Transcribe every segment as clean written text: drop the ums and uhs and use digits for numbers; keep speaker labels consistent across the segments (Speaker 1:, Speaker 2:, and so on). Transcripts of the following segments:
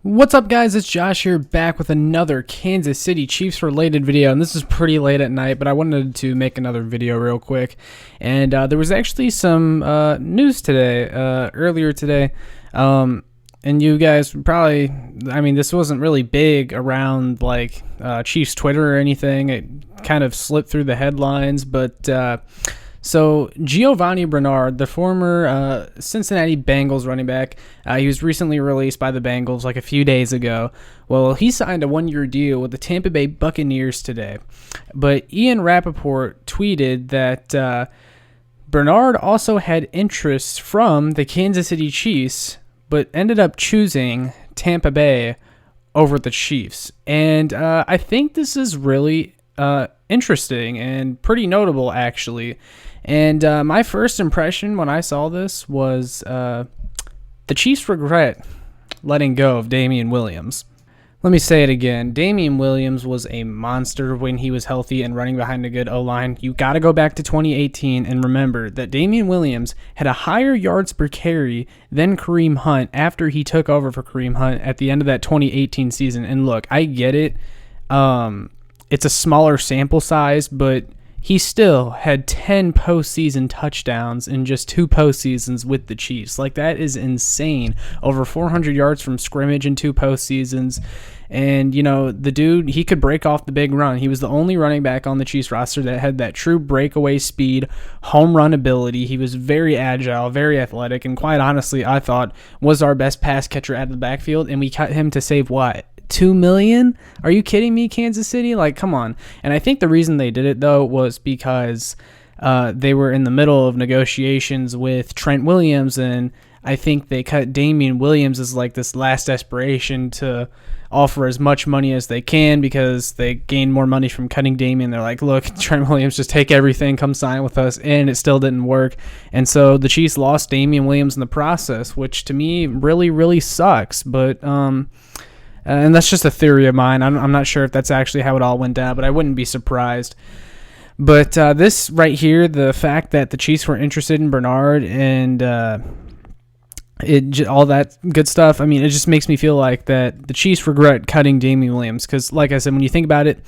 Speaker 1: What's up, guys? It's Josh here, back with another Kansas City Chiefs related video, and this is pretty late at night, but I wanted to make another video real quick. And there was actually some news today, earlier today, and you guys probably, this wasn't really big around like Chiefs Twitter or anything. It kind of slipped through the headlines, but so Giovani Bernard, the former Cincinnati Bengals running back, he was recently released by the Bengals like a few days ago. Well, he signed a one-year deal with the Tampa Bay Buccaneers today. But Ian Rappaport tweeted that Bernard also had interest from the Kansas City Chiefs, but ended up choosing Tampa Bay over the Chiefs. And I think this is really interesting and pretty notable, actually. And my first impression when I saw this was the Chiefs regret letting go of Damian Williams. Let me say it again. Damian Williams was a monster when he was healthy and running behind a good O-line. You got to go back to 2018 and remember that Damian Williams had a higher yards per carry than Kareem Hunt after he took over for Kareem Hunt at the end of that 2018 season. And look, I get it. It's a smaller sample size, but he still had 10 postseason touchdowns in just 2 postseasons with the Chiefs. Like, that is insane. Over 400 yards from scrimmage in 2 postseasons. And, the dude, he could break off the big run. He was the only running back on the Chiefs roster that had that true breakaway speed, home run ability. He was very agile, very athletic, and quite honestly, I thought was our best pass catcher out of the backfield. And we cut him to save what? $2 million? Are you kidding me, Kansas City? Like, come on. And I think the reason they did it, though, was because they were in the middle of negotiations with Trent Williams, and I think they cut Damian Williams as like this last desperation to offer as much money as they can because they gained more money from cutting Damian. They're like, look, Trent Williams, just take everything, come sign with us, and it still didn't work. And so the Chiefs lost Damian Williams in the process, which to me really, really sucks. But and that's just a theory of mine. I'm not sure if that's actually how it all went down, but I wouldn't be surprised. But this right here, the fact that the Chiefs were interested in Bernard and all that good stuff, it just makes me feel like that the Chiefs regret cutting Damian Williams. Because, like I said, when you think about it,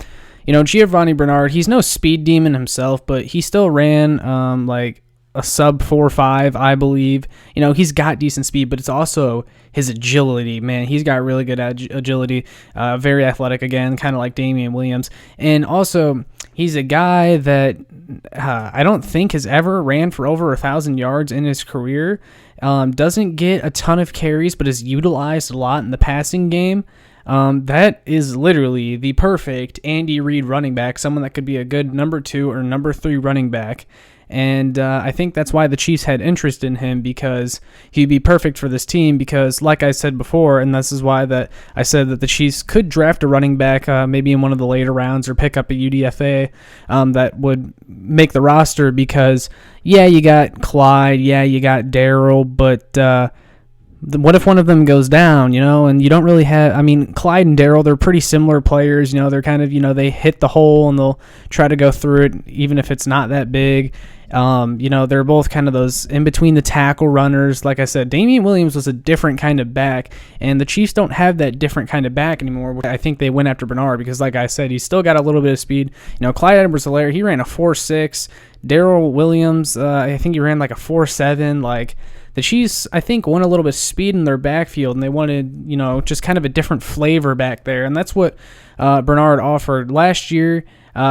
Speaker 1: Giovani Bernard, he's no speed demon himself, but he still ran like a sub 4.5, I believe. He's got decent speed, but it's also his agility, man. He's got really good agility, very athletic again, kind of like Damian Williams. And also, he's a guy that I don't think has ever ran for over 1,000 yards in his career. Doesn't get a ton of carries, but is utilized a lot in the passing game. That is literally the perfect Andy Reid running back, someone that could be a good number 2 or number 3 running back. And I think that's why the Chiefs had interest in him, because he'd be perfect for this team. Because, like I said before, and this is why that I said that the Chiefs could draft a running back maybe in one of the later rounds or pick up a UDFA that would make the roster. Because, yeah, you got Clyde, yeah, you got Darryl, but what if one of them goes down, and you don't really have, Clyde and Darryl, they're pretty similar players, they're kind of, they hit the hole and they'll try to go through it even if it's not that big. They're both kind of those in between the tackle runners. Like I said, Damian Williams was a different kind of back, and the Chiefs don't have that different kind of back anymore. I think they went after Bernard because, like I said, he's still got a little bit of speed. Clyde Edwards-Helaire, he ran a 4.6. Darryl Williams, I think he ran like a 4.7. Like, the Chiefs, I think, want a little bit of speed in their backfield, and they wanted, just kind of a different flavor back there, and that's what Bernard offered. Last year,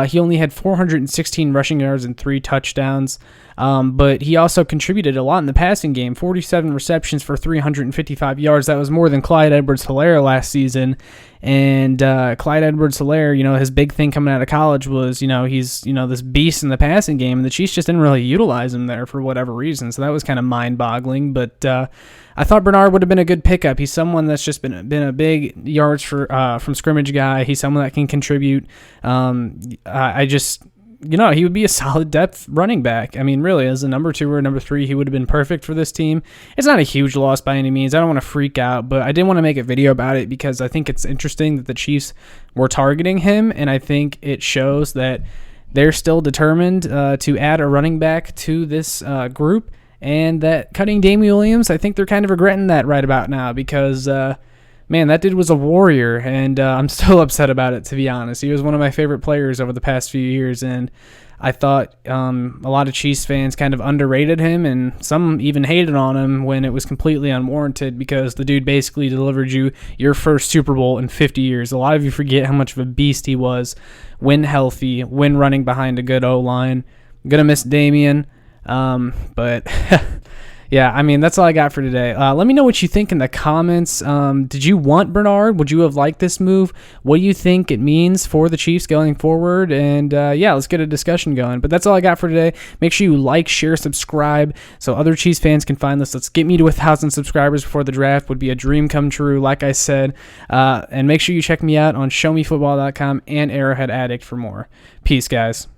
Speaker 1: he only had 416 rushing yards and 3 touchdowns, but he also contributed a lot in the passing game, 47 receptions for 355 yards. That was more than Clyde Edwards-Helaire last season. And Clyde Edwards-Helaire, his big thing coming out of college was, he's, this beast in the passing game, and the Chiefs just didn't really utilize him there for whatever reason. So that was kind of mind-boggling. But I thought Bernard would have been a good pickup. He's someone that's just been a big yards from scrimmage guy. He's someone that can contribute. He would be a solid depth running back. Really, as a number 2 or number 3, he would have been perfect for this team. It's not a huge loss by any means. I don't want to freak out, but I did want to make a video about it because I think it's interesting that the Chiefs were targeting him, and I think it shows that they're still determined to add a running back to this group, and that cutting Damian Williams, I think they're kind of regretting that right about now because man, that dude was a warrior, and I'm still upset about it, to be honest. He was one of my favorite players over the past few years, and I thought a lot of Chiefs fans kind of underrated him, and some even hated on him when it was completely unwarranted because the dude basically delivered you your first Super Bowl in 50 years. A lot of you forget how much of a beast he was when healthy, when running behind a good O-line. I'm going to miss Damian, but... Yeah, I mean, that's all I got for today. Let me know what you think in the comments. Did you want Bernard? Would you have liked this move? What do you think it means for the Chiefs going forward? And yeah, let's get a discussion going. But that's all I got for today. Make sure you like, share, subscribe so other Chiefs fans can find this. Let's get me to 1,000 subscribers before the draft. Would be a dream come true, like I said. And make sure you check me out on showmefootball.com and Arrowhead Addict for more. Peace, guys.